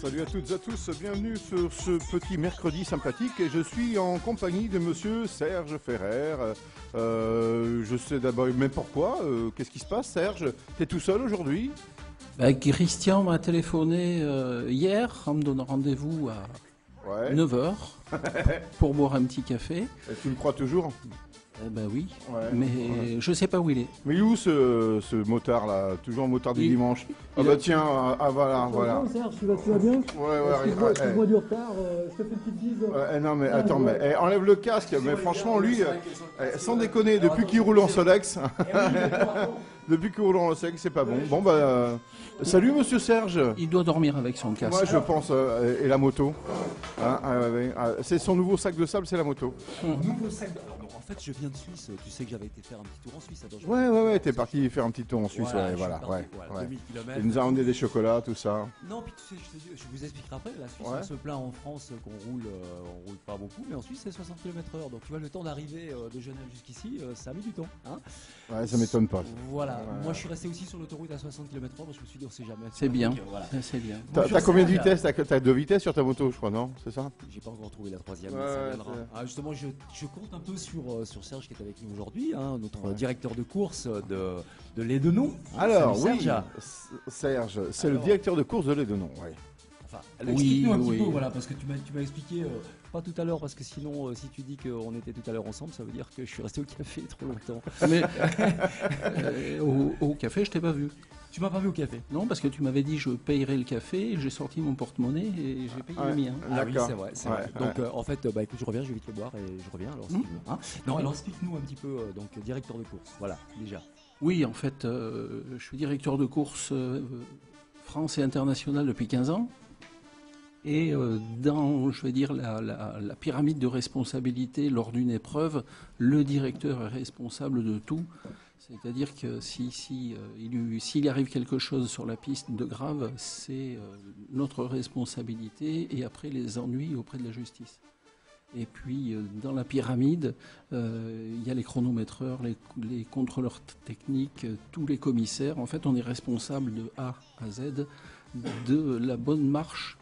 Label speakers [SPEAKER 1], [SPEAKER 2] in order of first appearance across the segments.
[SPEAKER 1] Salut à toutes et à tous, bienvenue sur ce petit mercredi sympathique et je suis en compagnie de monsieur Serge Ferrer. Je sais d'abord même pourquoi, qu'est-ce qui se passe Serge? T'es tout seul aujourd'hui?
[SPEAKER 2] Christian m'a téléphoné hier en me donnant rendez-vous à
[SPEAKER 1] Ouais.
[SPEAKER 2] 9 heures pour boire un petit café.
[SPEAKER 1] Et tu me crois toujours?
[SPEAKER 2] Eh ben oui,
[SPEAKER 1] Ouais.
[SPEAKER 2] mais
[SPEAKER 1] Ouais.
[SPEAKER 2] je sais pas où il est.
[SPEAKER 1] Mais il est où ce motard là? Toujours motard du
[SPEAKER 2] Il-
[SPEAKER 1] dimanche. Ah
[SPEAKER 2] il
[SPEAKER 1] bah
[SPEAKER 2] a-
[SPEAKER 1] tiens, voilà, voilà.
[SPEAKER 3] Serge, tu vas bien?
[SPEAKER 1] Ouais,
[SPEAKER 3] Excuse-moi du retard, je te fais une petite bise.
[SPEAKER 1] Non mais attends, mais enlève le casque, mais franchement lui, sans déconner, depuis qu'il roule en Solex, depuis qu'il roule en Solex, c'est pas bon. Bon bah, salut monsieur Serge.
[SPEAKER 2] Il doit dormir avec son casque.
[SPEAKER 1] Moi je pense, et la moto. Hein, ouais. C'est son nouveau sac de sable, c'est la moto.
[SPEAKER 4] Nouveau sac de... Alors, en fait, je viens de Suisse. Tu sais que j'avais été faire un petit tour en Suisse. Attends,
[SPEAKER 1] Ouais, t'es parti faire un petit tour en Suisse,
[SPEAKER 4] Voilà,
[SPEAKER 1] ouais,
[SPEAKER 4] je
[SPEAKER 1] voilà,
[SPEAKER 4] suis parti,
[SPEAKER 1] ouais.
[SPEAKER 4] voilà, 2000 kilomètres.
[SPEAKER 1] Il nous a emmené des chocolats, tout ça.
[SPEAKER 4] Non, puis tu sais, je vous expliquerai après. La Suisse,
[SPEAKER 1] Ouais.
[SPEAKER 4] on se plaint en France qu'on roule pas beaucoup, mais en Suisse, c'est 60 km/h. Donc, tu vois, le temps d'arriver de Genève jusqu'ici, ça a mis du temps. Hein.
[SPEAKER 1] Ouais, ça m'étonne pas.
[SPEAKER 4] Voilà.
[SPEAKER 1] Ouais.
[SPEAKER 4] Moi, je suis resté aussi sur l'autoroute à 60 km/h parce que je me suis dit, on sait jamais.
[SPEAKER 2] C'est bien,
[SPEAKER 4] Donc, voilà.
[SPEAKER 2] c'est bien.
[SPEAKER 1] T'as combien de vitesses? T'as 2 vitesses sur ta moto, je crois, non? C'est ça?
[SPEAKER 4] J'ai pas encore trouvé la troisième.
[SPEAKER 1] Ouais,
[SPEAKER 4] mais ça
[SPEAKER 1] ouais,
[SPEAKER 4] viendra.
[SPEAKER 1] c'est-
[SPEAKER 4] Ah, justement, je compte un peu sur Serge qui est avec nous aujourd'hui, hein, notre directeur de course de l'Aidenon.
[SPEAKER 1] Alors,
[SPEAKER 4] Salut,
[SPEAKER 1] oui,
[SPEAKER 4] Serge.
[SPEAKER 1] Serge, c'est le
[SPEAKER 4] Alors.
[SPEAKER 1] directeur de course de l'Aidenon, ouais.
[SPEAKER 4] Enfin,
[SPEAKER 2] Oui,
[SPEAKER 4] explique-nous un
[SPEAKER 2] oui.
[SPEAKER 4] petit peu, voilà, parce que tu m'as expliqué, pas tout à l'heure, parce que sinon, si tu dis qu'on était tout à l'heure ensemble, ça veut dire que je suis resté au café trop longtemps.
[SPEAKER 2] Mais au café, je t'ai pas vu.
[SPEAKER 4] Tu m'as pas vu au café?
[SPEAKER 2] Non, parce que tu m'avais dit je payerai le café, j'ai sorti mon porte-monnaie et j'ai payé
[SPEAKER 1] Ouais.
[SPEAKER 2] le mien.
[SPEAKER 4] Ah oui,
[SPEAKER 1] D'accord.
[SPEAKER 4] c'est vrai, c'est
[SPEAKER 1] Ouais,
[SPEAKER 4] vrai. Donc, en fait, écoute, je reviens, je vais vite le boire et je reviens, alors si tu veux, hein. Non, alors explique-nous un petit peu, donc, directeur de course, voilà, déjà.
[SPEAKER 2] Oui, en fait, je suis directeur de course France et international depuis 15 ans. Et dans, je vais dire, la pyramide de responsabilité lors d'une épreuve, le directeur est responsable de tout. C'est-à-dire que s'il arrive quelque chose sur la piste de grave, c'est notre responsabilité et après les ennuis auprès de la justice. Et puis dans la pyramide, il y a les chronométreurs, les contrôleurs techniques, tous les commissaires. En fait, on est responsable de A à Z de la bonne marche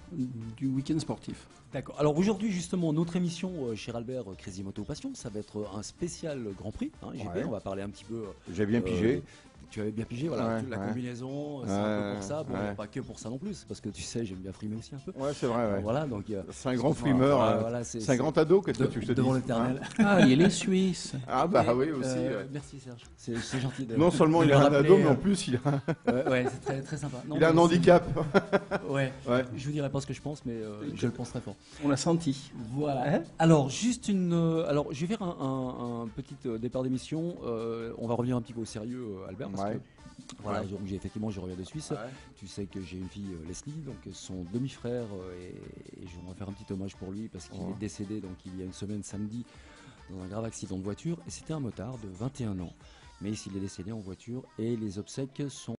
[SPEAKER 2] du week-end sportif.
[SPEAKER 4] D'accord. Alors aujourd'hui, justement, notre émission chez Albert Crazy Moto Passion, ça va être un spécial Grand Prix, hein, GP.
[SPEAKER 1] Ouais.
[SPEAKER 4] On va parler un petit peu.
[SPEAKER 1] J'ai bien pigé.
[SPEAKER 4] Tu avais bien pigé, voilà,
[SPEAKER 1] Ouais,
[SPEAKER 4] toute la
[SPEAKER 1] ouais.
[SPEAKER 4] combinaison, c'est un peu pour ça. Bon,
[SPEAKER 1] Ouais.
[SPEAKER 4] pas que pour ça non plus, parce que tu sais, j'aime bien frimer aussi un peu.
[SPEAKER 1] Ouais, c'est vrai, ouais.
[SPEAKER 4] Voilà, donc.
[SPEAKER 1] C'est un grand frimeur,
[SPEAKER 4] voilà,
[SPEAKER 1] c'est un grand ado, qu'est-ce que tu veux que je te
[SPEAKER 4] devant
[SPEAKER 1] dise,
[SPEAKER 4] l'éternel.
[SPEAKER 2] Ah, il y a les Suisses.
[SPEAKER 1] Ah bah oui, aussi.
[SPEAKER 4] Merci Serge, c'est gentil.
[SPEAKER 1] Non seulement il
[SPEAKER 4] de
[SPEAKER 1] a
[SPEAKER 4] le
[SPEAKER 1] un
[SPEAKER 4] rappeler,
[SPEAKER 1] ado, mais en plus il a,
[SPEAKER 4] ouais, c'est très, très sympa. Non,
[SPEAKER 1] il a un
[SPEAKER 4] mais
[SPEAKER 1] handicap.
[SPEAKER 4] Ouais,
[SPEAKER 1] Ouais.
[SPEAKER 4] je vous dirai pas ce que je pense, mais je le pense très fort.
[SPEAKER 2] On l'a senti.
[SPEAKER 4] Voilà. Alors, juste alors, je vais faire un petit départ d'émission. On va revenir un petit peu au sérieux, Albert, parce
[SPEAKER 1] Ouais.
[SPEAKER 4] que voilà,
[SPEAKER 1] Ouais.
[SPEAKER 4] donc effectivement, je reviens de Suisse.
[SPEAKER 1] Ouais.
[SPEAKER 4] Tu sais que j'ai une fille, Leslie, donc son demi-frère, et je vais faire un petit hommage pour lui parce qu'il
[SPEAKER 1] Oh.
[SPEAKER 4] est décédé donc il y a une semaine samedi dans un grave accident de voiture, et c'était un motard de 21 ans. Mais il est décédé en voiture et les obsèques sont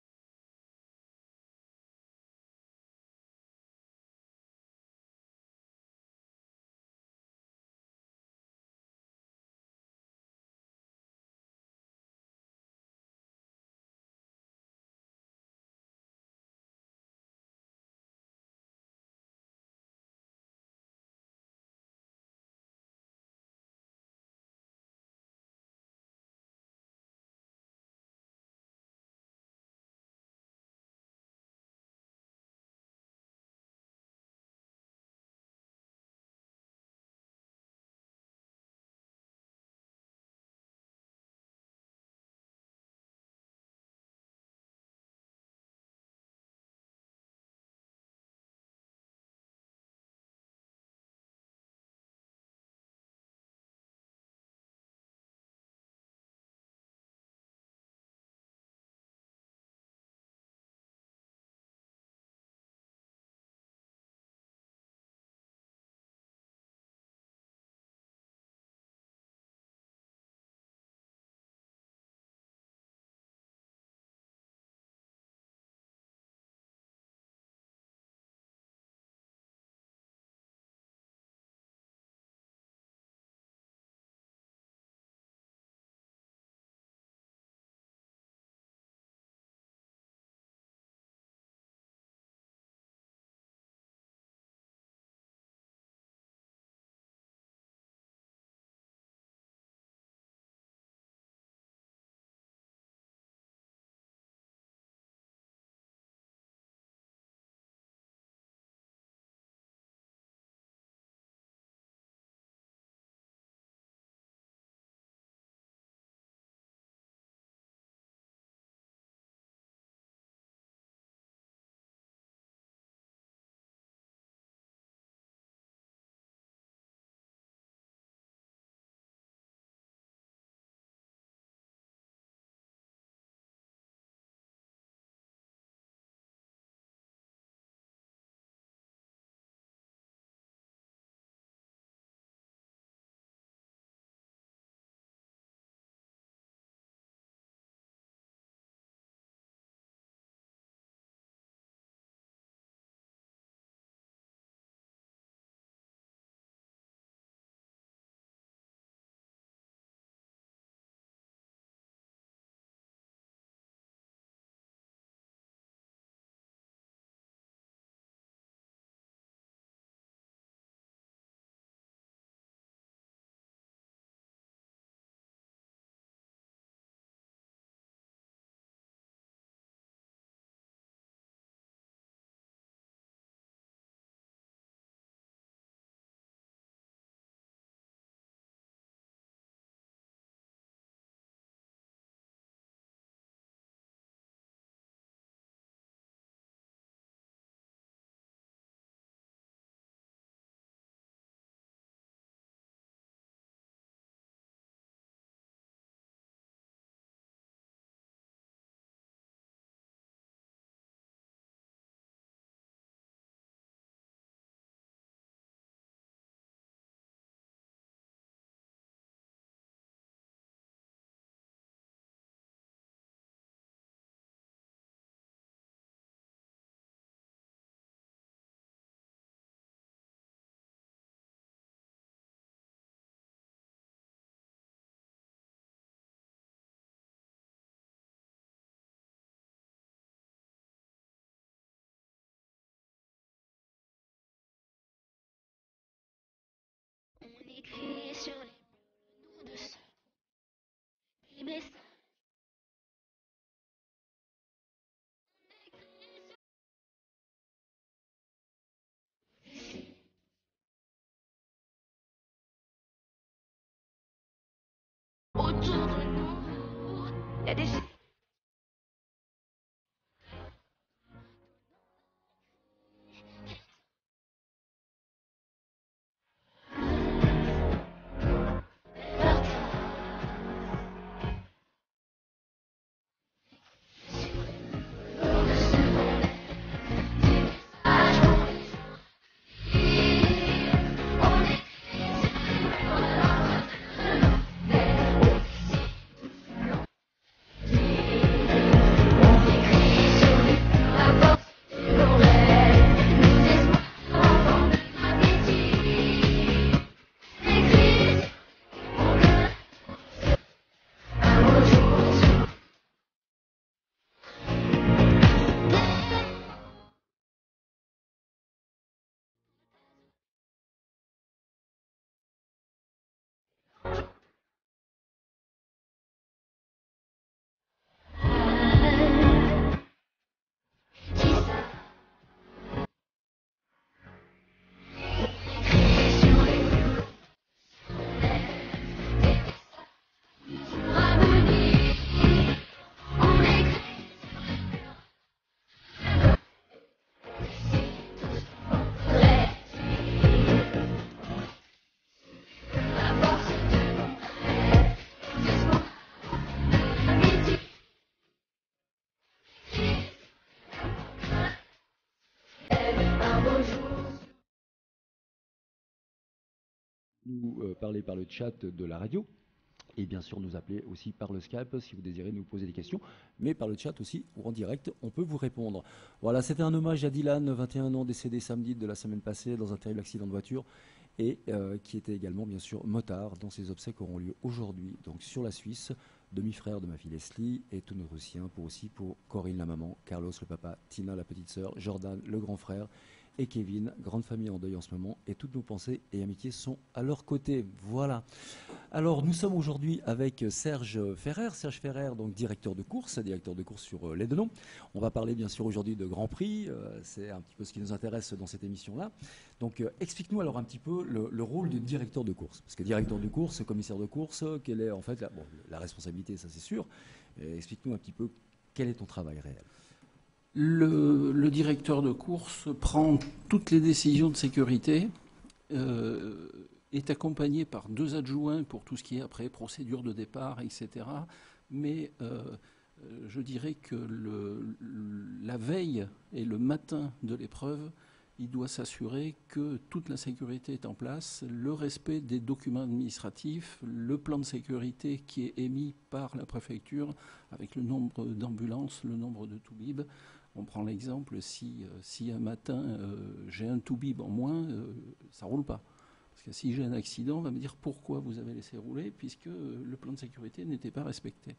[SPEAKER 5] sur les murs, le nom de ceux qui blessent. Autour de nous, il y a des
[SPEAKER 4] Nous parler par le chat de la radio et bien sûr nous appeler aussi par le Skype si vous désirez nous poser des questions, mais par le chat aussi ou en direct, on peut vous répondre. Voilà, c'était un hommage à Dylan, 21 ans, décédé samedi de la semaine passée dans un terrible accident de voiture et qui était également bien sûr motard, dont ses obsèques auront lieu aujourd'hui, donc sur la Suisse, demi-frère de ma fille Leslie et tous nos siens pour Corinne la maman, Carlos le papa, Tina la petite sœur, Jordan le grand frère et Kevin, grande famille en deuil en ce moment, et toutes nos pensées et amitiés sont à leur côté. Voilà. Alors, nous sommes aujourd'hui avec Serge Ferrer, donc directeur de course sur les Denons. On va parler bien sûr aujourd'hui de Grand Prix, c'est un petit peu ce qui nous intéresse dans cette émission-là. Donc, explique-nous alors un petit peu le rôle du directeur de course. Parce que directeur de course, commissaire de course, quelle est en fait la responsabilité, ça c'est sûr. Explique-nous un petit peu quel est ton travail réel.
[SPEAKER 2] Le directeur de course prend toutes les décisions de sécurité, est accompagné par 2 adjoints pour tout ce qui est après procédure de départ, etc. Mais je dirais que la veille et le matin de l'épreuve, il doit s'assurer que toute la sécurité est en place, le respect des documents administratifs, le plan de sécurité qui est émis par la préfecture avec le nombre d'ambulances, le nombre de toubibs. On prend l'exemple, si un matin j'ai un toubib en moins, ça ne roule pas. Parce que si j'ai un accident, on va me dire pourquoi vous avez laissé rouler, puisque le plan de sécurité n'était pas respecté.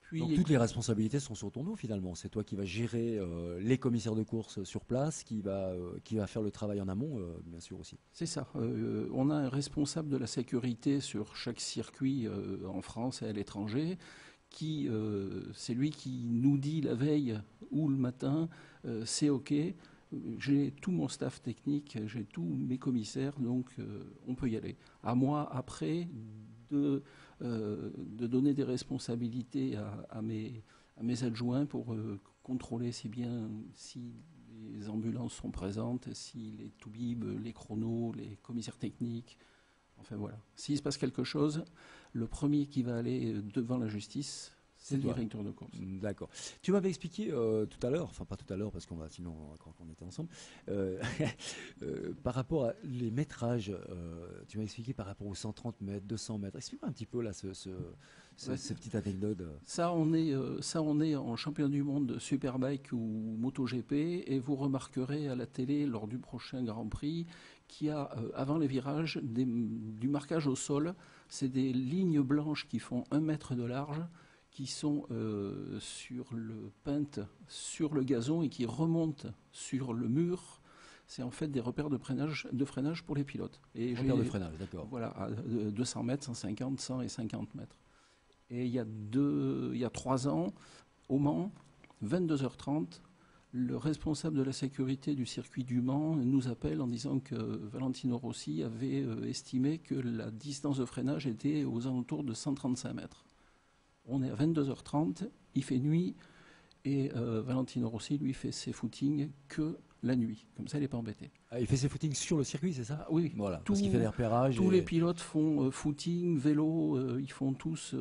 [SPEAKER 2] Puis,
[SPEAKER 4] donc toutes les responsabilités sont sur ton dos finalement. C'est toi qui vas gérer les commissaires de course sur place, qui va faire le travail en amont, bien sûr aussi.
[SPEAKER 2] C'est ça. On a un responsable de la sécurité sur chaque circuit en France et à l'étranger. C'est lui qui nous dit la veille ou le matin, c'est OK, j'ai tout mon staff technique, j'ai tous mes commissaires, donc on peut y aller. À moi, après, de donner des responsabilités à mes adjoints pour contrôler si les ambulances sont présentes, si les toubibs, les chronos, les commissaires techniques. Enfin voilà. S'il se passe quelque chose, le premier qui va aller devant la justice, c'est le directeur de course.
[SPEAKER 4] D'accord. Tu m'avais expliqué tout à l'heure, enfin pas tout à l'heure parce qu'on va sinon quand on était ensemble, par rapport à les métrages, tu m'as expliqué par rapport aux 130 mètres, 200 mètres. Explique-moi un petit peu là ces petites anecdotes.
[SPEAKER 2] Ça, on est en championnat du monde de Superbike ou MotoGP et vous remarquerez à la télé lors du prochain Grand Prix qu'il y a avant les virages du marquage au sol. C'est des lignes blanches qui font 1 mètre de large, qui sont peintes sur le gazon et qui remontent sur le mur c'est en fait des repères de freinage pour les pilotes. Et
[SPEAKER 4] Repère de freinage, d'accord.
[SPEAKER 2] Voilà, à 200 mètres, 150, 100 et 50 mètres. Et il y a 3 ans, au Mans, 22h30, le responsable de la sécurité du circuit du Mans nous appelle en disant que Valentino Rossi avait estimé que la distance de freinage était aux alentours de 135 mètres. On est à 22h30, il fait nuit, et Valentino Rossi, lui, fait ses footings que la nuit. Comme ça, il n'est pas embêté.
[SPEAKER 4] Ah, il fait ses footings sur le circuit, c'est ça?
[SPEAKER 2] Oui,
[SPEAKER 4] Voilà, parce qu'il fait des repérages.
[SPEAKER 2] tous les pilotes font footing, vélo, ils font tous,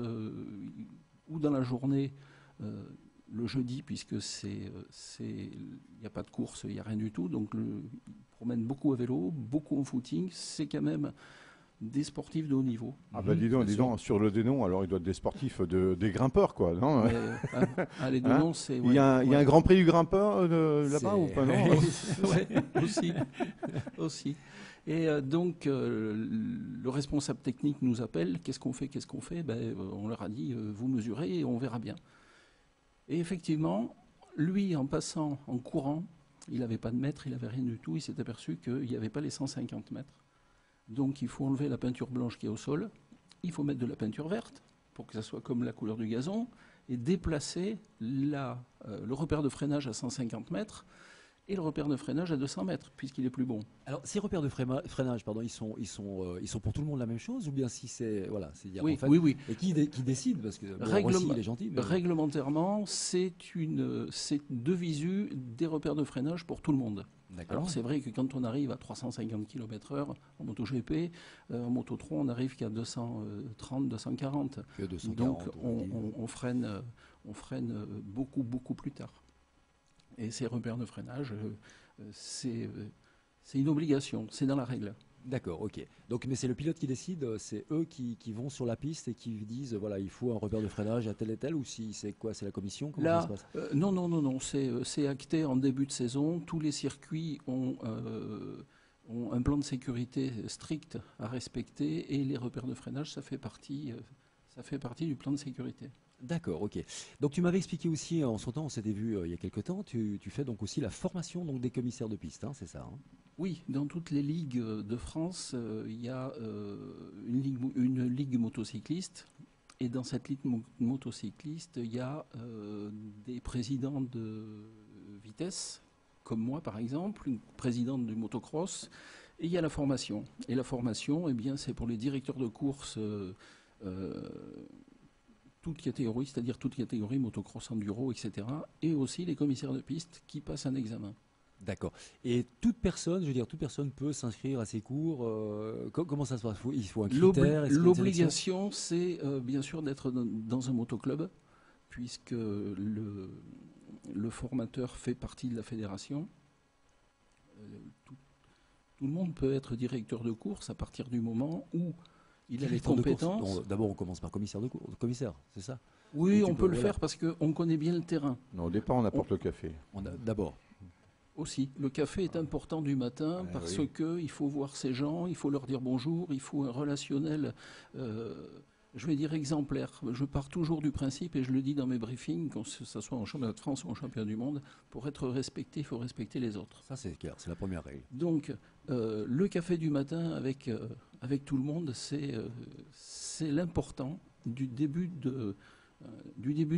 [SPEAKER 2] ou dans la journée, le jeudi, puisque il n'y a pas de course, il n'y a rien du tout, donc ils promènent beaucoup à vélo, beaucoup en footing, c'est quand même des sportifs de haut niveau.
[SPEAKER 1] Ah bah dis donc, sur le Dénon, alors il doit être des sportifs, des grimpeurs, quoi, non?
[SPEAKER 2] Les deux
[SPEAKER 1] Hein,
[SPEAKER 2] noms, c'est...
[SPEAKER 1] Il y a un Grand Prix du grimpeur là-bas ou pas, non?
[SPEAKER 2] Ouais, aussi. Et donc, le responsable technique nous appelle. Qu'est-ce qu'on fait? On leur a dit, vous mesurez et on verra bien. Et effectivement, lui, en passant, en courant, il n'avait pas de mètre, il n'avait rien du tout. Il s'est aperçu qu'il n'y avait pas les 150 mètres. Donc, il faut enlever la peinture blanche qui est au sol. Il faut mettre de la peinture verte pour que ça soit comme la couleur du gazon et déplacer le repère de freinage à 150 mètres et le repère de freinage à 200 mètres, puisqu'il est plus bon.
[SPEAKER 4] Alors, ces repères de freinage, pardon, ils sont pour tout le monde la même chose, ou bien si c'est... Voilà, c'est-à-dire,
[SPEAKER 2] Oui,
[SPEAKER 4] en fait,
[SPEAKER 2] oui.
[SPEAKER 4] Et qui décide? Parce que Rossi, il est gentil. Mais...
[SPEAKER 2] Réglementairement, c'est de visu des repères de freinage pour tout le monde. Alors c'est vrai que quand on arrive à 350 km/h en MotoGP, en Moto3 on arrive qu'à 230, 240. Donc on freine beaucoup plus tard. Et ces repères de freinage, c'est une obligation, c'est dans la règle.
[SPEAKER 4] D'accord, ok. Donc, mais c'est le pilote qui décide, c'est eux qui vont sur la piste et qui disent, voilà, il faut un repère de freinage à tel et tel, ou si c'est quoi, c'est la commission? Comment ça se passe?
[SPEAKER 2] Non, c'est acté en début de saison. Tous les circuits ont un plan de sécurité strict à respecter et les repères de freinage, ça fait partie du plan de sécurité.
[SPEAKER 4] D'accord, ok. Donc tu m'avais expliqué aussi, en son temps, on s'était vu il y a quelques temps, tu fais donc aussi la formation donc, des commissaires de piste, hein, c'est ça?
[SPEAKER 2] Oui, dans toutes les ligues de France, il y a une ligue motocycliste. Et dans cette ligue motocycliste, il y a des présidents de vitesse, comme moi par exemple, une présidente du motocross, et il y a la formation. Et la formation, eh bien, c'est pour les directeurs de course toute catégorie, c'est-à-dire toute catégorie motocross, enduro, etc. Et aussi les commissaires de piste qui passent un examen.
[SPEAKER 4] D'accord. Et toute personne peut s'inscrire à ces cours. Comment ça se passe? Il faut un critère?
[SPEAKER 2] L'obligation, c'est bien sûr d'être dans un motoclub, puisque le formateur fait partie de la fédération. Tout le monde peut être directeur de course à partir du moment où il a les compétences.
[SPEAKER 4] D'abord, on commence par commissaire, c'est ça?
[SPEAKER 2] Oui, on peut le faire parce qu'on connaît bien le terrain.
[SPEAKER 1] Non, au départ, on apporte le café.
[SPEAKER 4] D'abord.
[SPEAKER 2] Aussi, le café est important du matin parce qu'il faut voir ces gens, il faut leur dire bonjour, il faut un relationnel, je vais dire exemplaire. Je pars toujours du principe, et je le dis dans mes briefings, que ce soit en championnat de France ou en championnat du monde, pour être respecté, il faut respecter les autres.
[SPEAKER 4] Ça c'est clair, c'est la première règle.
[SPEAKER 2] Donc, le café du matin avec tout le monde, c'est l'important du début de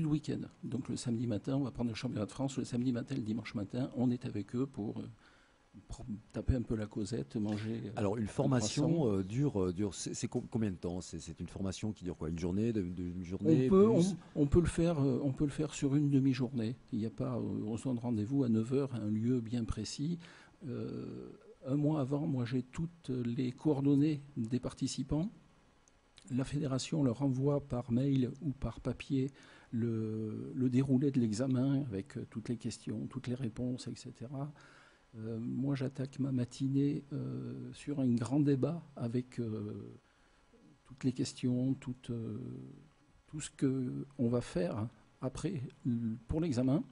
[SPEAKER 2] week-end. Donc le samedi matin, on va prendre le championnat de France, le samedi matin, le dimanche matin, on est avec eux pour taper un peu la causette, manger.
[SPEAKER 4] Alors une formation dure c'est combien de temps? C'est une formation qui dure quoi? Une journée, une journée?
[SPEAKER 2] On peut le faire sur une demi-journée. Il n'y a pas, on se donne rendez-vous à 9h à un lieu bien précis. Un mois avant, moi j'ai toutes les coordonnées des participants. La fédération leur envoie par mail ou par papier le déroulé de l'examen avec toutes les questions, toutes les réponses, etc. Moi, j'attaque ma matinée sur un grand débat avec toutes les questions, tout ce qu'on va faire après pour l'examen.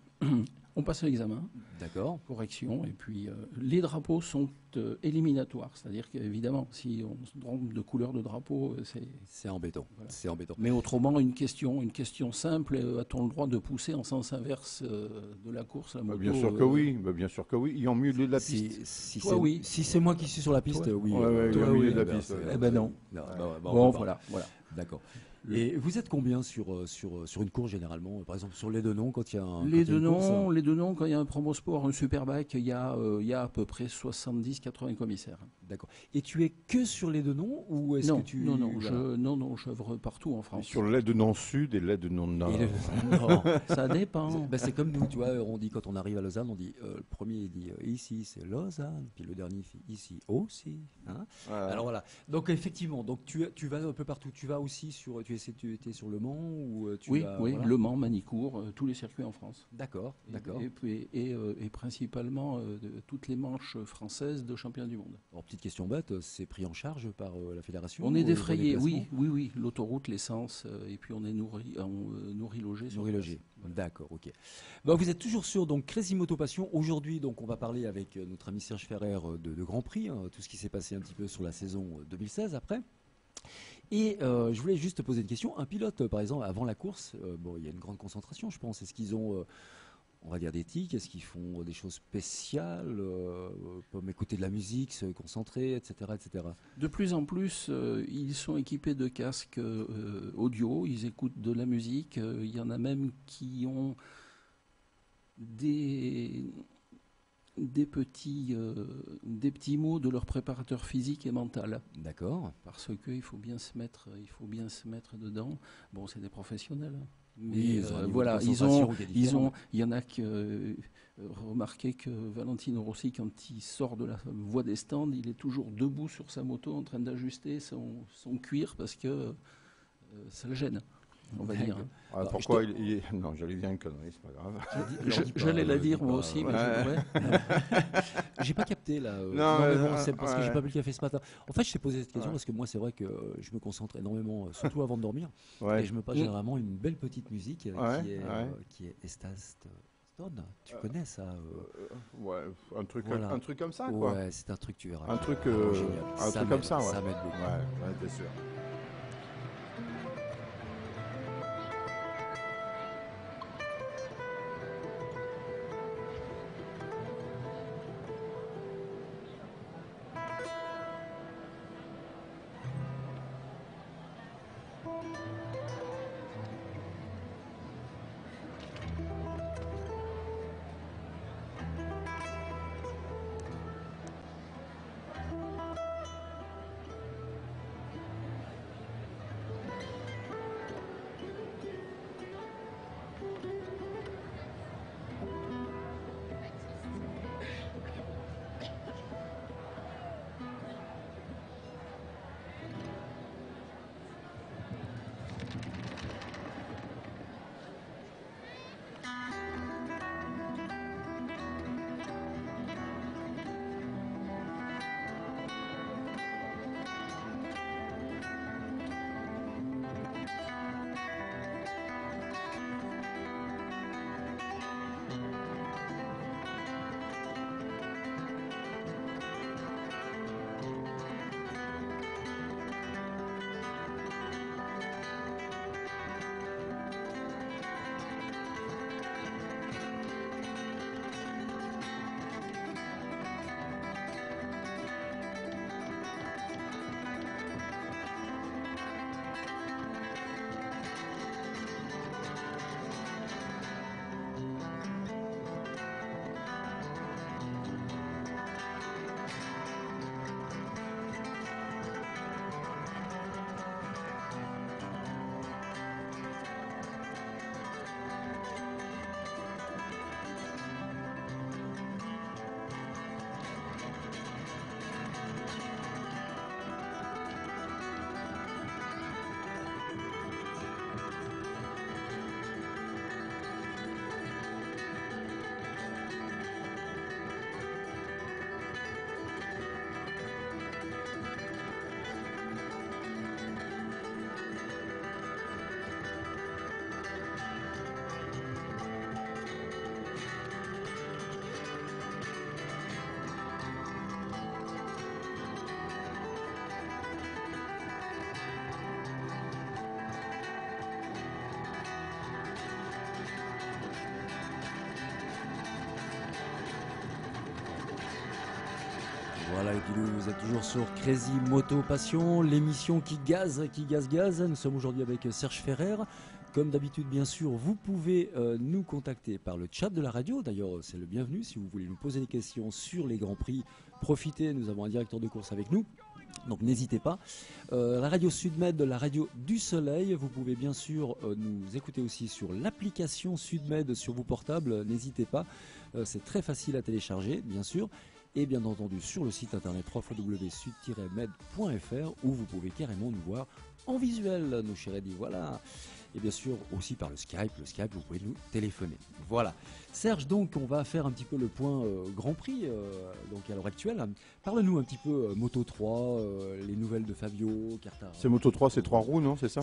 [SPEAKER 2] On passe l'examen,
[SPEAKER 4] D'accord.
[SPEAKER 2] correction, et puis les drapeaux sont éliminatoires. C'est-à-dire qu'évidemment, si on se trompe de couleur de drapeau, c'est...
[SPEAKER 4] C'est embêtant.
[SPEAKER 2] Voilà.
[SPEAKER 4] C'est embêtant.
[SPEAKER 2] Mais autrement, une question simple, a-t-on le droit de pousser en sens inverse de la course la moto,
[SPEAKER 1] Bien sûr que oui, bien sûr que oui. Il est en milieu de la piste.
[SPEAKER 4] Si
[SPEAKER 2] Toi,
[SPEAKER 4] c'est
[SPEAKER 2] oui.
[SPEAKER 4] si c'est moi qui suis sur la piste,
[SPEAKER 2] Toi.
[SPEAKER 4] oui.
[SPEAKER 1] Ouais,
[SPEAKER 4] Toi,
[SPEAKER 1] il est au milieu
[SPEAKER 4] oui.
[SPEAKER 1] de la
[SPEAKER 4] Eh ben,
[SPEAKER 1] piste.
[SPEAKER 2] Eh ben non.
[SPEAKER 4] on
[SPEAKER 2] Bon,
[SPEAKER 4] peut pas.
[SPEAKER 2] voilà.
[SPEAKER 4] D'accord. Et vous êtes combien sur une course généralement? Par exemple, sur les deux noms, quand il y a un.
[SPEAKER 2] Les
[SPEAKER 4] quand il y a
[SPEAKER 2] deux
[SPEAKER 4] une course,
[SPEAKER 2] noms, les deux noms, quand il y a un promosport, un superbike, il y a à peu près 70-80 commissaires.
[SPEAKER 4] D'accord. Et tu es que sur les deux noms ou est-ce
[SPEAKER 2] Non,
[SPEAKER 4] que tu.
[SPEAKER 2] non,
[SPEAKER 4] voilà.
[SPEAKER 2] j'œuvre partout en
[SPEAKER 1] Et
[SPEAKER 2] France.
[SPEAKER 1] sur l'aide non sud et l'aide non nord.
[SPEAKER 4] Et le- non.
[SPEAKER 2] Ça dépend.
[SPEAKER 4] C'est comme nous, tu vois, on dit quand on arrive à Lausanne, on dit le premier il dit ici c'est Lausanne, puis le dernier il fait ici aussi. Hein.
[SPEAKER 1] Voilà.
[SPEAKER 4] Alors voilà. Donc effectivement, donc tu vas un peu partout. Tu vas aussi tu étais sur Le Mans ou tu
[SPEAKER 2] Oui,
[SPEAKER 4] vas,
[SPEAKER 2] oui,
[SPEAKER 4] voilà.
[SPEAKER 2] Le Mans, Manicourt, tous les circuits en France.
[SPEAKER 4] D'accord, d'accord.
[SPEAKER 2] Et principalement toutes les manches françaises de championnat du monde.
[SPEAKER 4] Alors petite question bête, c'est pris en charge par la fédération?
[SPEAKER 2] On est
[SPEAKER 4] vos
[SPEAKER 2] défrayé,
[SPEAKER 4] déplacements
[SPEAKER 2] oui, l'autoroute, l'essence, et puis on est nourri logé. sur
[SPEAKER 4] Nourri
[SPEAKER 2] place.
[SPEAKER 4] logé. D'accord, ok. Bon, vous êtes toujours sur donc Crazy Moto Passion. Aujourd'hui, donc, on va parler avec notre ami Serge Ferrer de Grand Prix, hein, tout ce qui s'est passé un petit peu sur la saison 2016 après. Et je voulais juste te poser une question. Un pilote, par exemple, avant la course, bon, il y a une grande concentration, je pense. Est-ce qu'ils ont, on va dire, des tics? Est-ce qu'ils font des choses spéciales, comme écouter de la musique, se concentrer, etc., etc.
[SPEAKER 2] De plus en plus, ils sont équipés de casques audio, ils écoutent de la musique. Il y en a même qui ont des petits mots de leur préparateur physique et mental.
[SPEAKER 4] D'accord.
[SPEAKER 2] Parce qu'il faut bien se mettre dedans. Bon, c'est des professionnels. hein. Mais
[SPEAKER 4] Oui, ils ont un niveau de
[SPEAKER 2] voilà,
[SPEAKER 4] concentration qui est différent.
[SPEAKER 2] il y en a qui remarqué que Valentino Rossi, quand il sort de la voie des stands, il est toujours debout sur sa moto en train d'ajuster son cuir parce que ça le gêne, on va dire. hein.
[SPEAKER 1] Ah, pourquoi il est... Non, j'allais dire une connerie, c'est pas grave.
[SPEAKER 2] J'allais la dire moi aussi, mais
[SPEAKER 1] Ouais.
[SPEAKER 4] J'ai pas capté là.
[SPEAKER 1] Non,
[SPEAKER 4] mais
[SPEAKER 1] mais
[SPEAKER 4] bon, c'est parce que j'ai
[SPEAKER 1] ouais.
[SPEAKER 4] pas bu le café ce matin. En fait, je t'ai posé cette question
[SPEAKER 1] Ouais.
[SPEAKER 4] parce que moi, c'est vrai que je me concentre énormément, surtout avant de dormir.
[SPEAKER 1] Ouais.
[SPEAKER 4] Et je me passe généralement une belle petite musique
[SPEAKER 1] Ouais,
[SPEAKER 4] qui est Estas Stone. Tu connais ça
[SPEAKER 1] Ouais,
[SPEAKER 4] Voilà.
[SPEAKER 1] un truc comme ça, quoi.
[SPEAKER 4] Ouais, c'est un truc, tu verras.
[SPEAKER 1] Un truc,
[SPEAKER 4] Génial.
[SPEAKER 1] un truc comme ça, ouais.
[SPEAKER 4] Ça m'aide beaucoup.
[SPEAKER 1] Ouais, t'es sûr.
[SPEAKER 4] Voilà, et dis-le, vous êtes toujours sur Crazy Moto Passion, l'émission qui gaze. Nous sommes aujourd'hui avec Serge Ferrer. Comme d'habitude, bien sûr, vous pouvez nous contacter par le chat de la radio. D'ailleurs, c'est le bienvenu si vous voulez nous poser des questions sur les Grands Prix. Profitez, nous avons un directeur de course avec nous. Donc n'hésitez pas. La radio Sudmed, la radio du soleil. Vous pouvez bien sûr nous écouter aussi sur l'application Sudmed sur vos portables. N'hésitez pas. C'est très facile à télécharger, bien sûr. Et bien entendu sur le site internet www.sud-med.fr où vous pouvez carrément nous voir en visuel, nos chers Eddy. Voilà. Et bien sûr aussi par le Skype. Le Skype, vous pouvez nous téléphoner. Voilà. Serge, donc on va faire un petit peu le point Grand Prix donc à l'heure actuelle. Parle-nous un petit peu Moto 3, les nouvelles de Fabio, Quartararo.
[SPEAKER 1] C'est Moto 3, c'est 3 roues, non? C'est ça?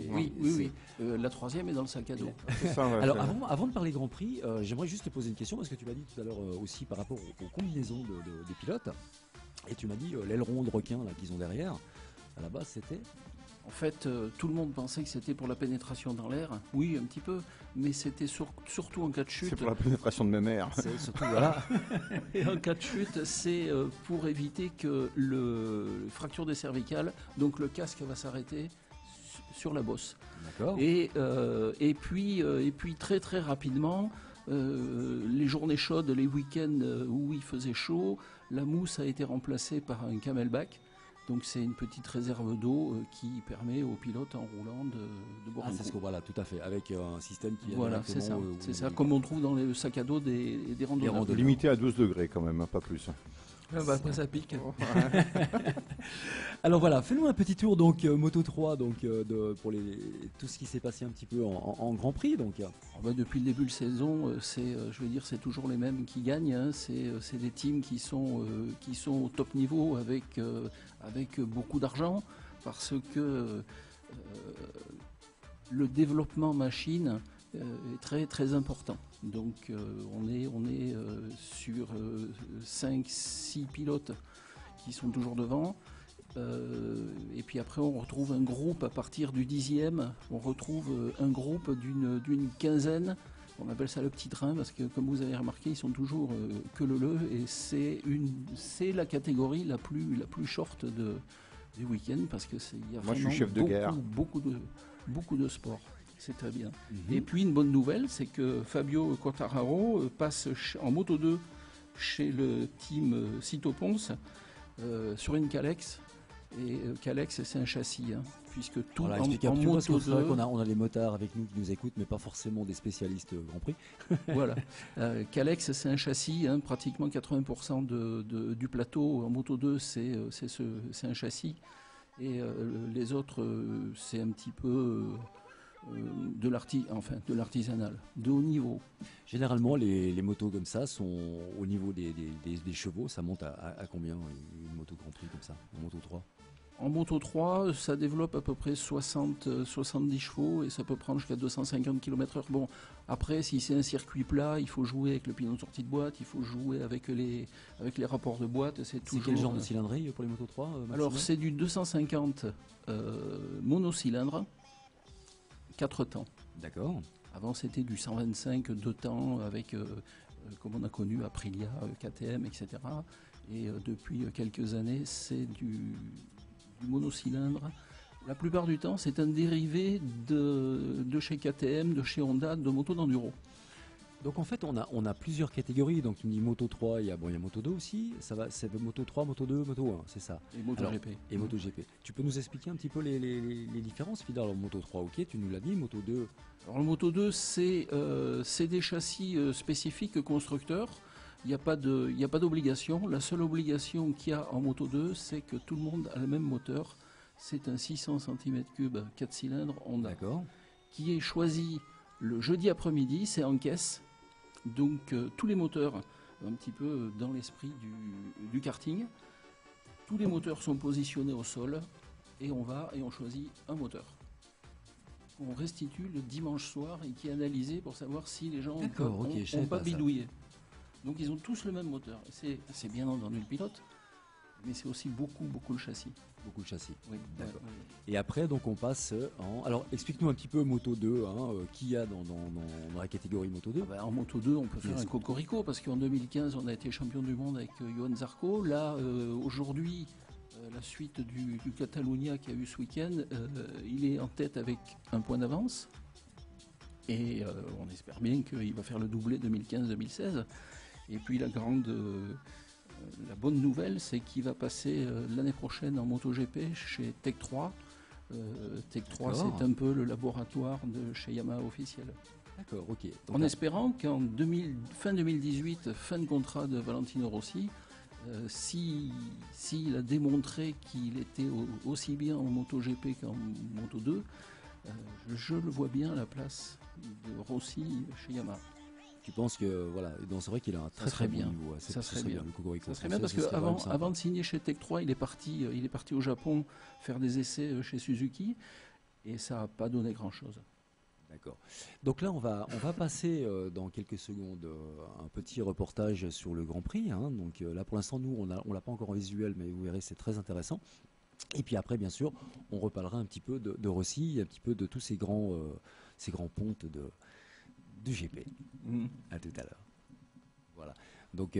[SPEAKER 2] Oui. La troisième est dans le sac à dos.
[SPEAKER 1] C'est ça, ouais,
[SPEAKER 4] Alors
[SPEAKER 1] c'est-
[SPEAKER 4] avant de parler Grand Prix, j'aimerais juste te poser une question parce que tu m'as dit tout à l'heure aussi par rapport aux combinaisons des pilotes. Et tu m'as dit l'aileron de requin là qu'ils ont derrière. À la base, c'était.
[SPEAKER 2] En fait, tout le monde pensait que c'était pour la pénétration dans l'air. Oui, un petit peu, mais c'était surtout en cas de chute.
[SPEAKER 1] c'est pour la pénétration de mes mères.
[SPEAKER 4] C'est surtout voilà.
[SPEAKER 2] Et en cas de chute, c'est pour éviter que le fracture des cervicales, donc le casque va s'arrêter sur la bosse.
[SPEAKER 4] D'accord.
[SPEAKER 2] Et puis très très rapidement, les journées chaudes, les week-ends où il faisait chaud, la mousse a été remplacée par un camelback. Donc c'est une petite réserve d'eau qui permet aux pilotes en roulant de boire
[SPEAKER 4] Ah,
[SPEAKER 2] un
[SPEAKER 4] c'est ce
[SPEAKER 2] coup.
[SPEAKER 4] que voilà, tout à fait, avec un système qui vient
[SPEAKER 2] Voilà, c'est ça.
[SPEAKER 4] directement,
[SPEAKER 2] C'est ça, comme on trouve dans les sacs à dos des randonneurs.
[SPEAKER 4] randonneurs.
[SPEAKER 1] Limité à 12 degrés quand même, hein, pas plus.
[SPEAKER 2] Après ça pique.
[SPEAKER 4] Alors voilà, fais-nous un petit tour donc Moto 3 donc pour tout ce qui s'est passé un petit peu en Grand Prix donc.
[SPEAKER 2] Depuis le début de saison, c'est toujours les mêmes qui gagnent. Hein. C'est des teams qui sont au top niveau avec beaucoup d'argent parce que le développement machine est très très important. Donc on est sur 5-6 pilotes qui sont toujours devant. Et puis après on retrouve un groupe à partir du 10e, on retrouve un groupe d'une quinzaine. On appelle ça le petit train parce que comme vous avez remarqué ils sont toujours que le et c'est la catégorie la plus short du week-end parce que il y a
[SPEAKER 1] Moi, je suis
[SPEAKER 2] vraiment
[SPEAKER 1] chef de guerre.
[SPEAKER 2] beaucoup de sport. C'est très bien.
[SPEAKER 4] Mhm.
[SPEAKER 2] Et puis une bonne nouvelle, c'est que Fabio Quartararo passe en Moto 2 chez le team Cito Pons sur une Calex. Et Calex, c'est un châssis, hein, puisque tout
[SPEAKER 4] Voilà,
[SPEAKER 2] en
[SPEAKER 4] explique un petit peu parce
[SPEAKER 2] Moto
[SPEAKER 4] que c'est vrai
[SPEAKER 2] 2,
[SPEAKER 4] qu'on a les motards avec nous qui nous écoutent mais pas forcément des spécialistes Grand Prix.
[SPEAKER 2] voilà. Calex, c'est un châssis, hein, pratiquement 80% du plateau en Moto 2, c'est un châssis. Et les autres, c'est un petit peu de l'artisanal, de haut niveau.
[SPEAKER 4] Généralement les motos comme ça sont au niveau des chevaux, ça monte à combien une moto Grand Prix comme ça, en Moto 3?
[SPEAKER 2] En Moto 3, ça développe à peu près 70 chevaux et ça peut prendre jusqu'à 250 km/h. Bon, après, si c'est un circuit plat, il faut jouer avec le pignon de sortie de boîte, il faut jouer avec les rapports de boîte. C'est
[SPEAKER 4] C'est quel genre de cylindrée pour les Moto 3
[SPEAKER 2] Alors, c'est du 250 monocylindre, 4 temps.
[SPEAKER 4] D'accord.
[SPEAKER 2] Avant, c'était du 125 2 temps avec, comme on a connu, Aprilia, KTM, etc. Et depuis quelques années, c'est du monocylindre. La plupart du temps, c'est un dérivé de chez KTM, de chez Honda, de moto d'enduro.
[SPEAKER 4] Donc en fait, on a plusieurs catégories. Donc tu me dis Moto 3, il y a Moto 2 aussi. Ça va, c'est Moto 3, Moto 2, Moto 1, c'est ça.
[SPEAKER 2] Et MotoGP.
[SPEAKER 4] Et MotoGP. Tu peux nous expliquer un petit peu les différences, Fidel? Alors Moto 3, ok, tu nous l'as dit. Moto 2,
[SPEAKER 2] Alors le Moto 2, c'est des châssis spécifiques constructeurs. Il n'y a pas d'obligation. La seule obligation qu'il y a en Moto 2, c'est que tout le monde a le même moteur. C'est un 600 cm3 4 cylindres Honda
[SPEAKER 4] d'accord.
[SPEAKER 2] qui est choisi le jeudi après-midi. C'est en caisse. Donc tous les moteurs, un petit peu dans l'esprit du karting, tous les moteurs sont positionnés au sol et on choisit un moteur. On restitue le dimanche soir et qui est analysé pour savoir si les gens
[SPEAKER 4] D'accord, ok, je savais
[SPEAKER 2] n'ont pas
[SPEAKER 4] pas ça.
[SPEAKER 2] bidouillé. Donc ils ont tous le même moteur. C'est bien entendu le pilote, mais c'est aussi beaucoup le châssis.
[SPEAKER 4] Beaucoup de châssis.
[SPEAKER 2] Oui,
[SPEAKER 4] D'accord. Et après, donc, on passe en... Alors, explique-nous un petit peu Moto 2, qui y a dans la catégorie Moto 2.
[SPEAKER 2] En Moto 2, on peut faire
[SPEAKER 4] Yes.
[SPEAKER 2] un cocorico, parce qu'en 2015, on a été champion du monde avec Johan Zarco. Là, aujourd'hui, la suite du Catalunya qu'il y a eu ce week-end, il est en tête avec un point d'avance. Et on espère bien qu'il va faire le doublé 2015-2016. Et puis la bonne nouvelle, c'est qu'il va passer l'année prochaine en MotoGP chez Tech 3. Tech 3,
[SPEAKER 4] D'accord.
[SPEAKER 2] c'est un peu le laboratoire de chez Yamaha officiel.
[SPEAKER 4] D'accord, ok. Donc,
[SPEAKER 2] En espérant qu'en fin 2018, fin de contrat de Valentino Rossi, s'il a démontré qu'il était aussi bien en MotoGP qu'en Moto 2, je le vois bien à la place de Rossi chez Yamaha.
[SPEAKER 4] tu penses que, voilà, donc c'est vrai qu'il a un très
[SPEAKER 2] serait
[SPEAKER 4] très
[SPEAKER 2] bien.
[SPEAKER 4] bon niveau. Ouais,
[SPEAKER 2] Ça serait bien.
[SPEAKER 4] Le Cocorico
[SPEAKER 2] Ça serait bien
[SPEAKER 4] français,
[SPEAKER 2] parce
[SPEAKER 4] ce serait vraiment
[SPEAKER 2] qu'avant
[SPEAKER 4] sympa.
[SPEAKER 2] de signer chez Tech 3, il est parti au Japon faire des essais chez Suzuki et ça n'a pas donné grand-chose.
[SPEAKER 4] D'accord. Donc là, on va passer dans quelques secondes un petit reportage sur le Grand Prix. Donc là, pour l'instant, nous, on l'a pas encore en visuel, mais vous verrez, c'est très intéressant. Et puis après, bien sûr, on reparlera un petit peu de Rossi, un petit peu de tous ces grands pontes du GP. À tout à l'heure. Voilà. Donc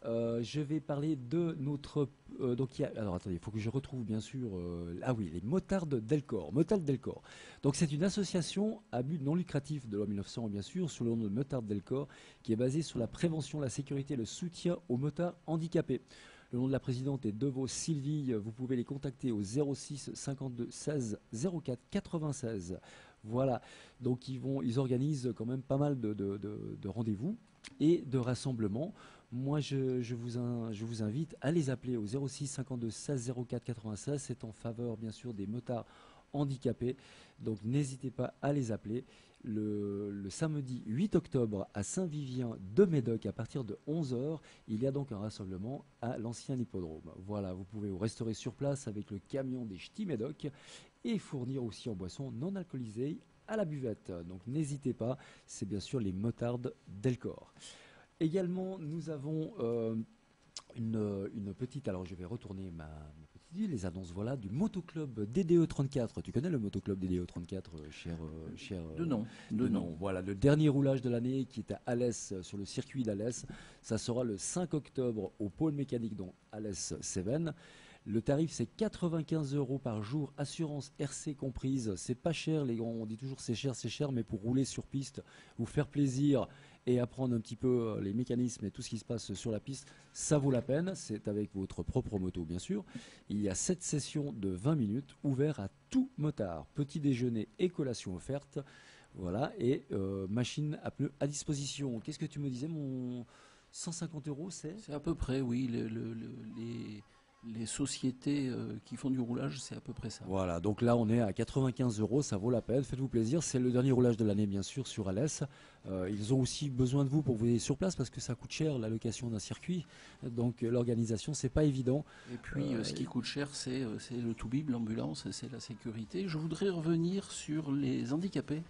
[SPEAKER 4] Je vais parler de notre. Alors attendez, il faut que je retrouve bien sûr. Ah oui, les Motards Delcor. Motards Delcor. Donc c'est une association à but non lucratif de loi 1900, bien sûr, sous le nom de Motards Delcor, qui est basée sur la prévention, la sécurité et le soutien aux motards handicapés. Le nom de la présidente est Devaux Sylvie. Vous pouvez les contacter au 06 52 16 04 96. Voilà. Donc ils organisent quand même pas mal de rendez-vous et de rassemblements. Moi, je vous invite à les appeler au 06 52 16 04 96. C'est en faveur, bien sûr, des motards handicapés. Donc, n'hésitez pas à les appeler. Le samedi 8 octobre à Saint-Vivien de Médoc, à partir de 11 h, il y a donc un rassemblement à l'ancien hippodrome. Voilà, vous pouvez vous restaurer sur place avec le camion des Ch'tis Médoc et fournir aussi en boissons non alcoolisées à la buvette. Donc, n'hésitez pas, c'est bien sûr les motards Delcor. Également, nous avons une petite. Alors, je vais retourner ma petite idée. Les annonces, voilà, du motoclub DDE 34. Tu connais le motoclub DDE 34, cher
[SPEAKER 2] De nom.
[SPEAKER 4] Voilà, le dernier roulage de l'année qui est à Alès, sur le circuit d'Alès. Ça sera le 5 octobre au pôle mécanique, donc Alès-Cévennes. Le tarif, c'est 95 € par jour, assurance RC comprise. C'est pas cher, les gars. On dit toujours c'est cher, mais pour rouler sur piste, vous faire plaisir et apprendre un petit peu les mécanismes et tout ce qui se passe sur la piste, ça vaut la peine. C'est avec votre propre moto, bien sûr. Il y a 7 sessions de 20 minutes ouvertes à tout motard. Petit déjeuner et collation offerte. Voilà, et machine à pneus à disposition. Qu'est-ce que tu me disais, mon 150 €, c'est
[SPEAKER 2] C'est à peu près, oui. Les sociétés qui font du roulage, c'est à peu près ça.
[SPEAKER 4] Voilà, donc là on est à 95 €, ça vaut la peine, faites-vous plaisir. C'est le dernier roulage de l'année, bien sûr, sur Alès. Ils ont aussi besoin de vous pour vous aider sur place parce que ça coûte cher la location d'un circuit. Donc l'organisation, c'est pas évident.
[SPEAKER 2] Et puis ce qui coûte cher, c'est le tout-bib, l'ambulance, c'est la sécurité. Je voudrais revenir sur les handicapés.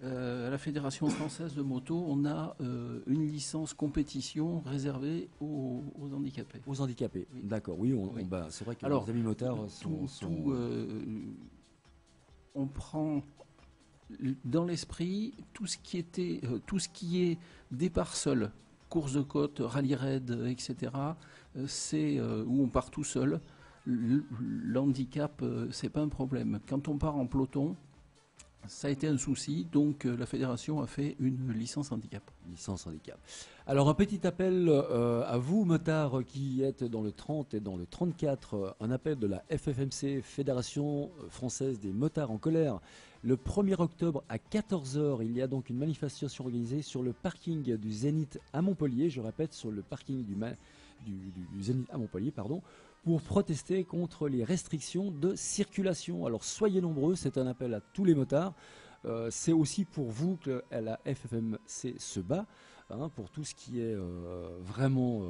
[SPEAKER 2] À la Fédération française de moto, on a une licence compétition réservée aux handicapés.
[SPEAKER 4] Aux handicapés,
[SPEAKER 2] Oui.
[SPEAKER 4] d'accord, oui,
[SPEAKER 2] Oui.
[SPEAKER 4] c'est vrai que
[SPEAKER 2] Alors,
[SPEAKER 4] les amis motards sont...
[SPEAKER 2] on prend dans l'esprit tout ce qui est départ seul, course de côte, rallye raid, etc. C'est où on part tout seul. L'handicap, c'est pas un problème. Quand on part en peloton, ça a été un souci, donc la fédération a fait une licence handicap.
[SPEAKER 4] Licence handicap. Alors un petit appel à vous, motards, qui êtes dans le 30 et dans le 34, un appel de la FFMC, Fédération française des motards en colère. Le 1er octobre à 14 h, il y a donc une manifestation organisée sur le parking du Zénith à Montpellier, je répète, sur le parking du Zénith à Montpellier, pardon, pour protester contre les restrictions de circulation. Alors soyez nombreux, c'est un appel à tous les motards. C'est aussi pour vous que la FFMC se bat, hein, pour tout ce qui est vraiment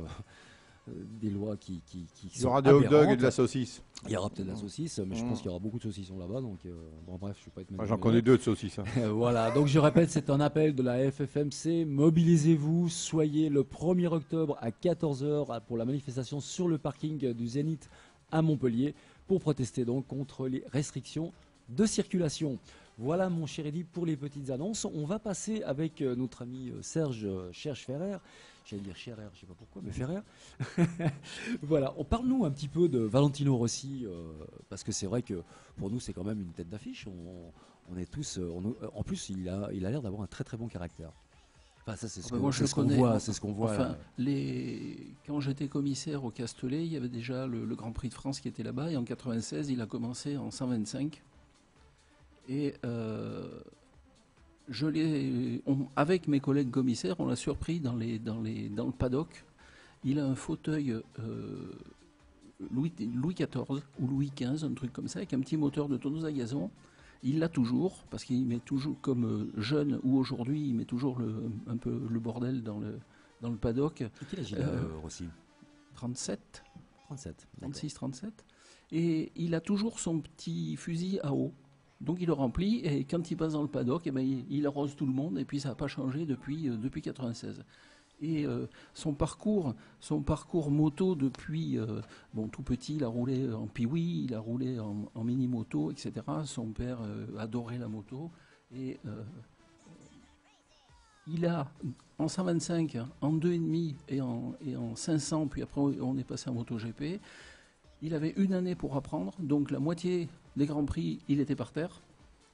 [SPEAKER 4] des lois qui
[SPEAKER 1] Il y aura
[SPEAKER 4] sont
[SPEAKER 1] des hot dogs et
[SPEAKER 4] aberrantes.
[SPEAKER 1] de la saucisse.
[SPEAKER 4] Il y aura peut-être de la saucisse, mais je pense qu'il y aura beaucoup de saucissons là-bas. Donc, bon, bref, je ne vais pas être
[SPEAKER 1] Moi, j'en connais 2 de saucisses. Hein.
[SPEAKER 4] Voilà, donc je répète, c'est un appel de la FFMC. Mobilisez-vous, soyez le 1er octobre à 14 h pour la manifestation sur le parking du Zénith à Montpellier pour protester donc contre les restrictions de circulation. Voilà, mon cher Eddy, pour les petites annonces. On va passer avec notre ami Serge Ferrer. J'allais dire Scherer, je ne sais pas pourquoi, mais Ferrer. Voilà, parle-nous un petit peu de Valentino Rossi, parce que c'est vrai que pour nous, c'est quand même une tête d'affiche. On est tous. En plus, il a l'air d'avoir un très très bon caractère. Enfin, ça, c'est ce qu'on voit. C'est ce qu'on voit.
[SPEAKER 2] Enfin, quand j'étais commissaire au Castellet, il y avait déjà le Grand Prix de France qui était là-bas. Et en 96, il a commencé en 125. Et avec mes collègues commissaires, on l'a surpris dans le paddock. Il a un fauteuil Louis XIV ou Louis XV, un truc comme ça, avec un petit moteur de tonneuse à gazon. Il l'a toujours, parce qu'il met toujours, comme jeune ou aujourd'hui, il met toujours un peu le bordel dans le paddock.
[SPEAKER 4] Et quel âge il a, Rossi
[SPEAKER 2] 37,
[SPEAKER 4] 37.
[SPEAKER 2] 36, 37. Et il a toujours son petit fusil à eau. Donc il le remplit et quand il passe dans le paddock, eh ben, il arrose tout le monde et puis ça n'a pas changé depuis 96. Et son parcours moto depuis tout petit, il a roulé en Piwi, il a roulé en mini-moto, etc. Son père adorait la moto et Il a, en 125, en 2,5 et en 500, puis après on est passé en MotoGP, il avait une année pour apprendre, donc la moitié des Grands Prix, il était par terre,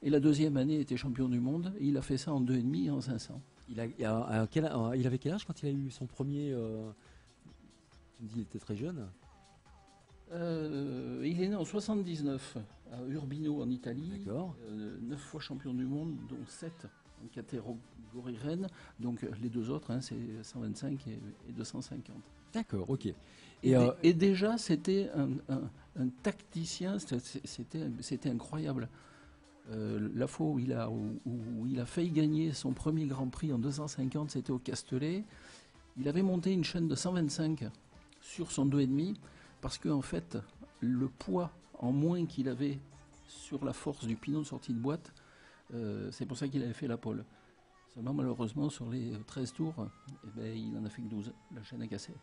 [SPEAKER 2] et la deuxième année, il était champion du monde, et il a fait ça en 2,5 et en 500.
[SPEAKER 4] Il avait quel âge quand il a eu son premier... Tu me dis, il était très jeune.
[SPEAKER 2] Il est né en 79 à Urbino en Italie,
[SPEAKER 4] D'accord.
[SPEAKER 2] 9 fois champion du monde, dont 7 en catégorie reine, donc les deux autres, hein, c'est 125 et 250.
[SPEAKER 4] D'accord, ok.
[SPEAKER 2] Et déjà, c'était un tacticien, c'était incroyable. La fois où il a failli gagner son premier Grand Prix en 250, c'était au Castellet. Il avait monté une chaîne de 125 sur son 2,5 parce qu'en fait, le poids en moins qu'il avait sur la force du pignon de sortie de boîte, c'est pour ça qu'il avait fait la pole. Seulement, malheureusement, sur les 13 tours, il en a fait que 12. La chaîne a cassé.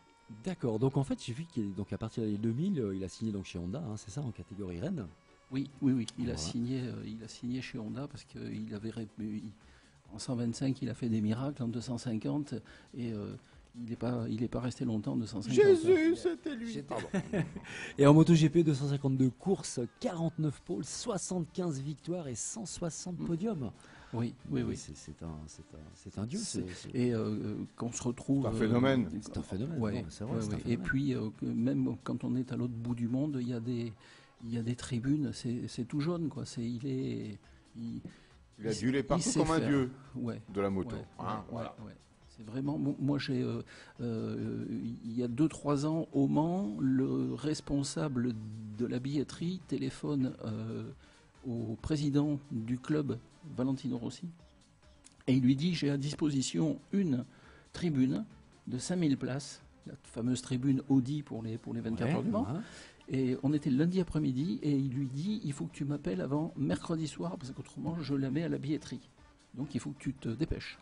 [SPEAKER 4] D'accord, donc en fait, j'ai vu qu'à partir des 2000, il a signé donc chez Honda, hein, c'est ça, en catégorie Rennes.
[SPEAKER 2] Oui. Il a signé chez Honda parce qu'il avait en 125, il a fait des miracles en 250 et il n'est pas resté longtemps en 250.
[SPEAKER 1] Jésus, c'était lui. Pardon.
[SPEAKER 4] Et en MotoGP, 252 courses, 49 pôles, 75 victoires et 160 podiums.
[SPEAKER 2] Oui.
[SPEAKER 4] C'est un dieu.
[SPEAKER 2] Et qu'on se retrouve...
[SPEAKER 1] C'est un phénomène.
[SPEAKER 4] C'est un phénomène.
[SPEAKER 2] Ouais,
[SPEAKER 4] non, c'est vrai,
[SPEAKER 2] ouais,
[SPEAKER 4] c'est un
[SPEAKER 2] ouais.
[SPEAKER 4] phénomène.
[SPEAKER 2] Et puis, même quand on est à l'autre bout du monde, il y a des tribunes, c'est tout jaune, quoi.
[SPEAKER 1] Il a dû les partout
[SPEAKER 2] sait
[SPEAKER 1] comme un
[SPEAKER 2] faire.
[SPEAKER 1] dieu
[SPEAKER 2] Ouais.
[SPEAKER 1] de la moto.
[SPEAKER 2] Ouais,
[SPEAKER 1] Hein,
[SPEAKER 2] ouais,
[SPEAKER 1] voilà.
[SPEAKER 2] ouais. C'est vraiment. Moi, il y a 2-3 ans, au Mans, le responsable de la billetterie téléphone au président du club, Valentino Rossi, et il lui dit: j'ai à disposition une tribune de 5000 places, la fameuse tribune Audi pour les 24 heures du Mans.
[SPEAKER 4] Ouais.
[SPEAKER 2] Et on était le lundi après-midi, et il lui dit: il faut que tu m'appelles avant mercredi soir, parce qu'autrement, je la mets à la billetterie. Donc, il faut que tu te dépêches.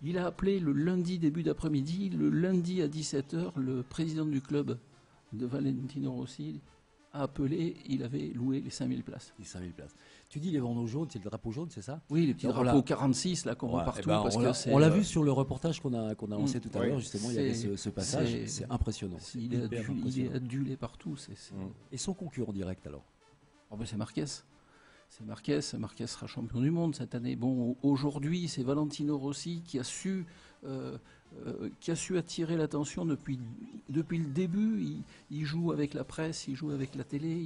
[SPEAKER 2] Il a appelé le lundi début d'après-midi. Le lundi à 17h, le président du club de Valentino Rossi a appelé. Il avait loué les 5000 places.
[SPEAKER 4] Les 5000 places. Tu dis les bandeaux jaunes, c'est le drapeau jaune, c'est ça?
[SPEAKER 2] Oui, les petits
[SPEAKER 4] Donc,
[SPEAKER 2] drapeaux 46 là qu'on voit
[SPEAKER 4] Ouais,
[SPEAKER 2] partout.
[SPEAKER 4] eh ben,
[SPEAKER 2] parce que
[SPEAKER 4] on l'a vu sur le reportage qu'on a lancé tout à
[SPEAKER 1] Ouais.
[SPEAKER 4] l'heure, justement, il y avait ce passage, c'est impressionnant.
[SPEAKER 2] Il est
[SPEAKER 4] hyper
[SPEAKER 2] adulé,
[SPEAKER 4] impressionnant.
[SPEAKER 2] adulé partout.
[SPEAKER 4] Et son concurrent direct alors?
[SPEAKER 2] Oh ben c'est Marquez. C'est Marquez. Marquez sera champion du monde cette année. Bon, aujourd'hui, c'est Valentino Rossi qui a su attirer l'attention depuis le début. Il joue avec la presse, il joue avec la télé,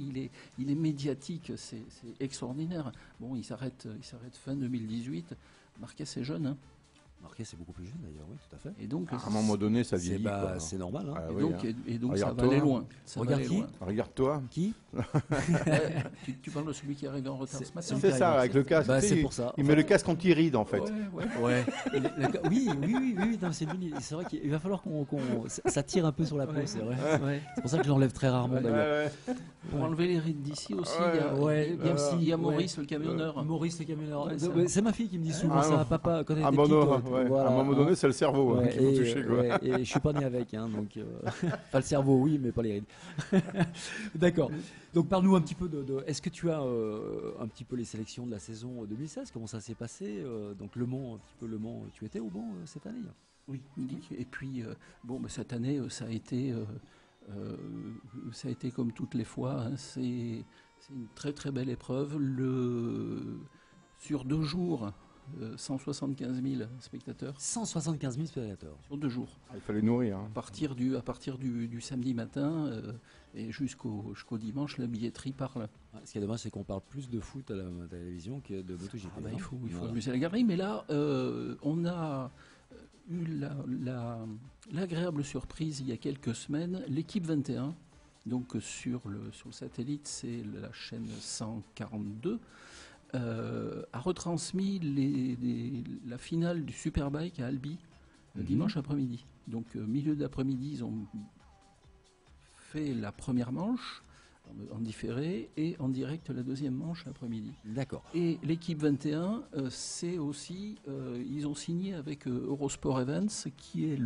[SPEAKER 2] il est médiatique, c'est extraordinaire. Bon, il s'arrête fin 2018. Marquez est jeune, hein.
[SPEAKER 4] Marquez, c'est beaucoup plus jeune d'ailleurs, oui, tout à fait.
[SPEAKER 2] Et donc,
[SPEAKER 1] À un moment donné, ça
[SPEAKER 4] C'est
[SPEAKER 1] vieillit. quoi.
[SPEAKER 4] c'est normal. Hein.
[SPEAKER 1] Ah
[SPEAKER 2] et
[SPEAKER 1] oui,
[SPEAKER 2] donc,
[SPEAKER 1] hein.
[SPEAKER 2] et donc ça va
[SPEAKER 1] Regarde-toi.
[SPEAKER 2] aller loin. Ça va
[SPEAKER 4] Regarde
[SPEAKER 2] aller
[SPEAKER 4] qui
[SPEAKER 2] loin.
[SPEAKER 1] Regarde-toi.
[SPEAKER 4] Qui?
[SPEAKER 2] Tu parles de celui qui est arrivé en retard ce matin.
[SPEAKER 4] celui
[SPEAKER 1] C'est
[SPEAKER 4] qui
[SPEAKER 1] ça,
[SPEAKER 4] arrive,
[SPEAKER 1] avec le casque.
[SPEAKER 4] Bah,
[SPEAKER 1] tu sais,
[SPEAKER 4] c'est pour ça.
[SPEAKER 1] Il met le casque anti-ride en fait.
[SPEAKER 2] Ouais.
[SPEAKER 4] Oui, non, c'est lui. C'est vrai qu'il va falloir ça tire un peu sur la peau,
[SPEAKER 2] Ouais.
[SPEAKER 4] c'est vrai.
[SPEAKER 2] Ouais.
[SPEAKER 4] C'est pour ça que je l'enlève très rarement d'ailleurs.
[SPEAKER 2] Pour enlever les rides d'ici aussi,
[SPEAKER 1] Ouais,
[SPEAKER 2] il y a Maurice, le camionneur.
[SPEAKER 4] Maurice le camionneur.
[SPEAKER 2] Ouais, ça.
[SPEAKER 4] C'est ma fille qui me dit souvent
[SPEAKER 1] Ah,
[SPEAKER 4] ça,
[SPEAKER 1] non.
[SPEAKER 4] papa, quand elle
[SPEAKER 1] À un
[SPEAKER 4] était
[SPEAKER 1] moment
[SPEAKER 4] petite.
[SPEAKER 1] ouais.
[SPEAKER 4] Voilà,
[SPEAKER 1] À un moment donné, c'est le cerveau
[SPEAKER 4] Ouais,
[SPEAKER 1] qu'il faut toucher. Quoi.
[SPEAKER 4] ouais, et je suis pas né avec, hein, donc pas le cerveau, oui, mais pas les rides. D'accord. Donc parle-nous un petit peu est-ce que tu as un petit peu les sélections de la saison 2016? Comment ça s'est passé? Donc Le Mans, un petit peu Le Mans. Tu étais au Mans cette année?
[SPEAKER 2] Oui. Et puis, cette année, ça a été comme toutes les fois. Hein, c'est une très très belle épreuve. Sur 2 jours, 175 000 spectateurs.
[SPEAKER 4] 175 000 spectateurs.
[SPEAKER 2] Sur 2 jours.
[SPEAKER 1] Il fallait nourrir. Hein.
[SPEAKER 2] À partir du samedi matin et jusqu'au dimanche, la billetterie parle.
[SPEAKER 4] Ouais, ce qui est dommage, c'est qu'on parle plus de foot à la télévision que de MotoGP.
[SPEAKER 2] Ah bah,
[SPEAKER 4] hein.
[SPEAKER 2] il faut
[SPEAKER 4] Voilà.
[SPEAKER 2] amuser la galerie. Mais là, on a eu l'agréable surprise il y a quelques semaines. L'équipe 21, donc sur le satellite, c'est la chaîne 142, a retransmis la finale du Superbike à Albi dimanche après-midi. Donc milieu d'après-midi, ils ont fait la première manche en différé et en direct la deuxième manche l'après-midi.
[SPEAKER 4] D'accord.
[SPEAKER 2] Et l'équipe 21, c'est aussi, ils ont signé avec Eurosport Events, qui est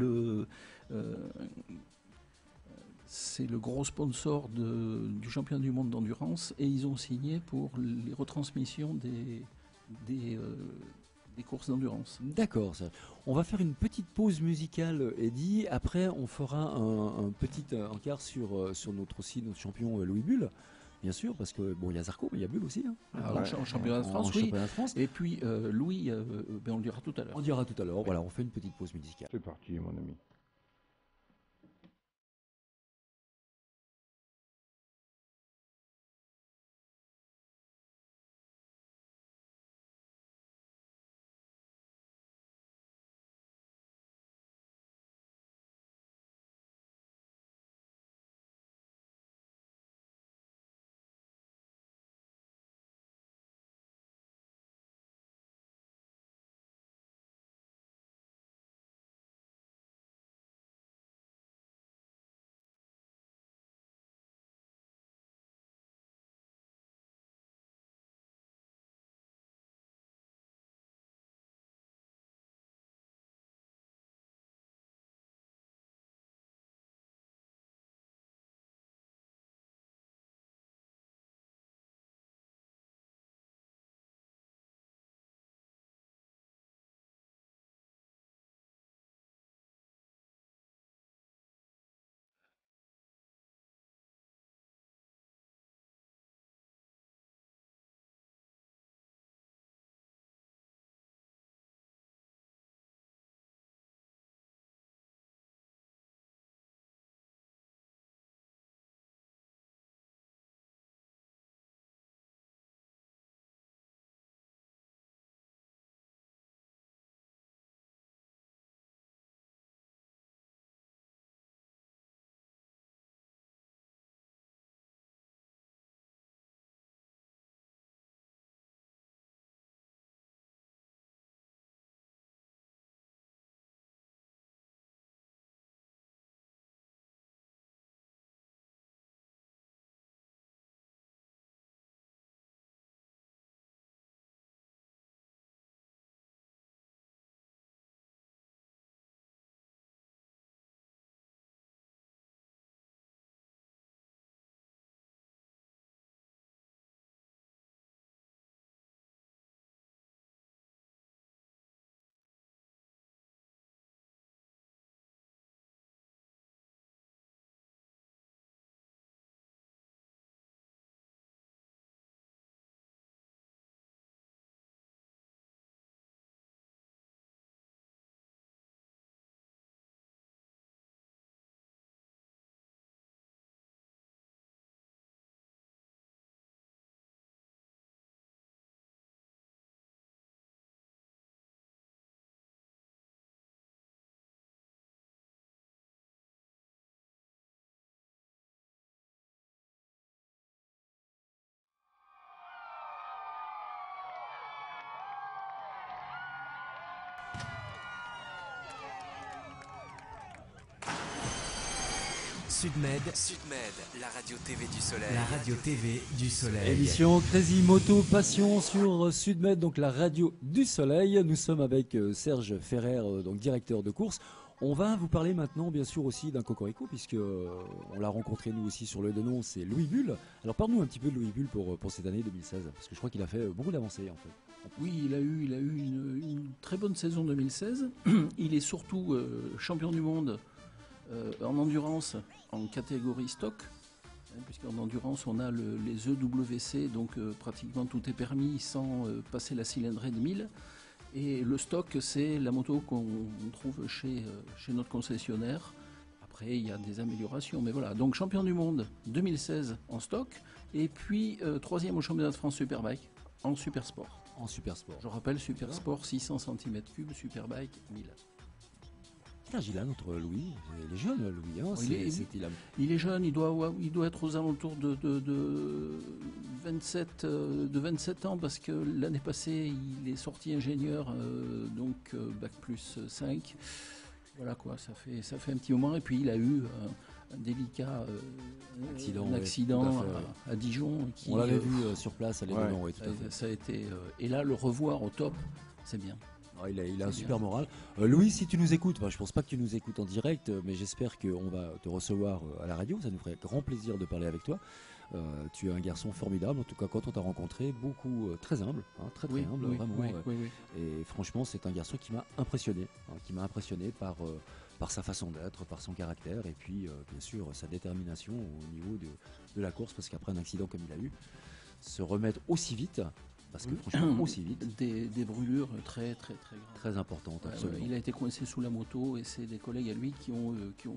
[SPEAKER 2] c'est le gros sponsor du championnat du monde d'endurance, et ils ont signé pour les retransmissions des des courses d'endurance.
[SPEAKER 4] D'accord. On va faire une petite pause musicale, Eddy. Après, on fera un petit encart sur notre champion Louis Bull. Bien sûr, parce que bon, il y a Zarco, mais il y a Bull aussi. Hein.
[SPEAKER 2] Alors, en championnat de France,
[SPEAKER 4] En
[SPEAKER 2] oui.
[SPEAKER 4] championnat de France.
[SPEAKER 2] Et puis Louis, on le dira tout à l'heure.
[SPEAKER 4] On dira tout à l'heure. Voilà, on fait une petite pause musicale.
[SPEAKER 1] C'est parti, mon ami.
[SPEAKER 6] Sudmed, la radio TV du Soleil. La radio TV du Soleil.
[SPEAKER 4] Émission Crazy Moto Passion sur Sudmed, donc la radio du Soleil. Nous sommes avec Serge Ferrer, donc directeur de course. On va vous parler maintenant, bien sûr, aussi d'un cocorico, puisque on l'a rencontré nous aussi sur le Denon, c'est Louis Bull. Alors parle-nous un petit peu de Louis Bull pour cette année 2016, parce que je crois qu'il a fait beaucoup d'avancées en fait.
[SPEAKER 2] Oui, il a eu une très bonne saison 2016. Il est surtout champion du monde en endurance en catégorie stock, puisqu'en endurance on a les EWC, donc pratiquement tout est permis sans passer la cylindrée de 1000. Et le stock, c'est la moto qu'on trouve chez notre concessionnaire. Après, il y a des améliorations, mais voilà. Donc champion du monde 2016 en stock, et puis troisième au championnat de France Superbike en Supersport.
[SPEAKER 4] En Supersport.
[SPEAKER 2] Je rappelle, Supersport 600 cm3, Superbike 1000.
[SPEAKER 4] Putain, Gilles, notre Louis, il est jeune, Louis. Hein,
[SPEAKER 2] il est jeune, il doit être aux alentours de 27 ans, parce que l'année passée, il est sorti ingénieur, donc Bac plus 5. Voilà quoi, ça fait un petit moment. Et puis il a eu un délicat accident à Dijon.
[SPEAKER 4] On l'avait vu sur place à l'événement, oui, tout à fait.
[SPEAKER 2] Ça a été, et là, le revoir au top, c'est bien.
[SPEAKER 4] Il a un super moral. Louis, si tu nous écoutes, je pense pas que tu nous écoutes en direct, mais j'espère qu'on va te recevoir à la radio. Ça nous ferait grand plaisir de parler avec toi. Tu es un garçon formidable, en tout cas quand on t'a rencontré, beaucoup très humble, hein, très
[SPEAKER 2] Oui,
[SPEAKER 4] humble,
[SPEAKER 2] oui,
[SPEAKER 4] vraiment.
[SPEAKER 2] oui, oui, oui.
[SPEAKER 4] Et franchement, c'est un garçon qui m'a impressionné, par sa façon d'être, par son caractère, et puis bien sûr sa détermination au niveau de la course, parce qu'après un accident comme il a eu, se remettre aussi vite, parce que franchement aussi vite,
[SPEAKER 2] Des brûlures très très très graves.
[SPEAKER 4] très importante,
[SPEAKER 2] Ouais,
[SPEAKER 4] absolument.
[SPEAKER 2] il a été coincé sous la moto et c'est des collègues à lui qui ont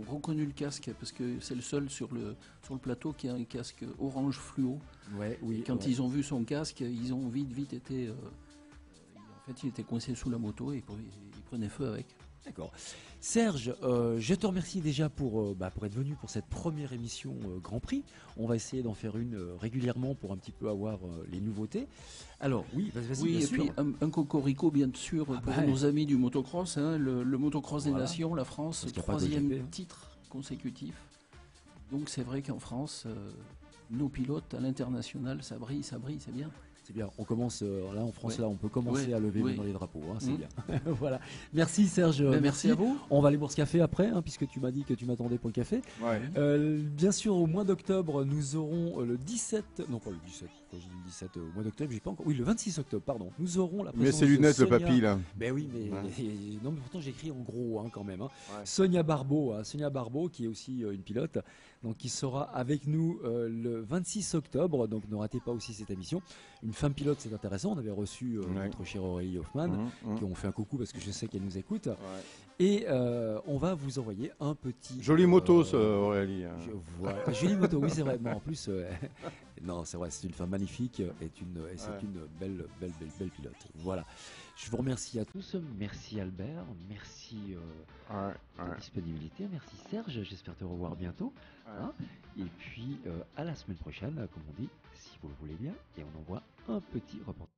[SPEAKER 2] reconnu le casque parce que c'est le seul sur le plateau qui a un casque orange fluo.
[SPEAKER 4] Ouais, oui.
[SPEAKER 2] Et quand
[SPEAKER 4] ouais.
[SPEAKER 2] ils ont vu son casque, ils ont vite été. En fait, il était coincé sous la moto et il prenait feu avec.
[SPEAKER 4] D'accord. Serge, je te remercie déjà pour être venu pour cette première émission Grand Prix. On va essayer d'en faire une régulièrement pour un petit peu avoir les nouveautés. Alors, oui, vas-y,
[SPEAKER 2] Oui,
[SPEAKER 4] bien
[SPEAKER 2] et
[SPEAKER 4] sûr.
[SPEAKER 2] puis un cocorico, bien sûr, pour nos amis du motocross. Hein, le motocross des
[SPEAKER 4] Voilà.
[SPEAKER 2] nations, la France,
[SPEAKER 4] Parce qu'il y a pas de
[SPEAKER 2] 3e
[SPEAKER 4] GP, hein.
[SPEAKER 2] titre consécutif. Donc c'est vrai qu'en France, nos pilotes à l'international, ça brille, c'est bien.
[SPEAKER 4] C'est bien. On commence là en France,
[SPEAKER 2] Ouais.
[SPEAKER 4] là, on peut commencer
[SPEAKER 2] Ouais,
[SPEAKER 4] à lever
[SPEAKER 2] oui.
[SPEAKER 4] maintenant les drapeaux. Hein, c'est
[SPEAKER 2] Mm.
[SPEAKER 4] bien. Voilà. Merci Serge.
[SPEAKER 2] Ben, merci à vous.
[SPEAKER 4] On va aller boire ce café après, hein, puisque tu m'as dit que tu m'attendais pour le café.
[SPEAKER 1] Ouais.
[SPEAKER 4] Bien sûr, au mois d'octobre, nous aurons le 17, non pas le 17, quand je dis le 17 au mois d'octobre, j'ai pas encore. Oui, le 26 octobre, pardon. Nous aurons la
[SPEAKER 1] Mais
[SPEAKER 4] présence
[SPEAKER 1] ses lunettes,
[SPEAKER 4] de
[SPEAKER 1] le
[SPEAKER 4] Sonia-
[SPEAKER 1] papy, là.
[SPEAKER 4] Ben oui, mais
[SPEAKER 1] Ouais.
[SPEAKER 4] non, mais pourtant j'ai écrit en gros hein, quand même. Hein.
[SPEAKER 1] Ouais.
[SPEAKER 4] Sonia Barbeau, qui est aussi une pilote, donc qui sera avec nous le 26 octobre. Donc ne ratez pas aussi cette émission. Une femme pilote, c'est intéressant. On avait reçu
[SPEAKER 1] Ouais.
[SPEAKER 4] notre chère Aurélie Hoffman,
[SPEAKER 1] Mmh, mmh.
[SPEAKER 4] qui ont fait un coucou parce que je sais qu'elle nous écoute.
[SPEAKER 1] Ouais.
[SPEAKER 4] Et on va vous envoyer un petit.
[SPEAKER 1] Jolie moto, ça, Aurélie. hein.
[SPEAKER 4] Je vois. Jolie moto, oui, c'est vrai. Mais en plus, non, c'est vrai, c'est une femme magnifique et c'est
[SPEAKER 1] Ouais.
[SPEAKER 4] une belle pilote. Voilà. Je vous remercie à tous. Merci Albert. Merci
[SPEAKER 1] Ouais,
[SPEAKER 4] de
[SPEAKER 1] ouais.
[SPEAKER 4] ta disponibilité. Merci Serge. J'espère te revoir bientôt.
[SPEAKER 1] Ouais.
[SPEAKER 4] Hein. Et puis à la semaine prochaine, comme on dit, si vous le voulez bien. Et on envoie un petit reportage.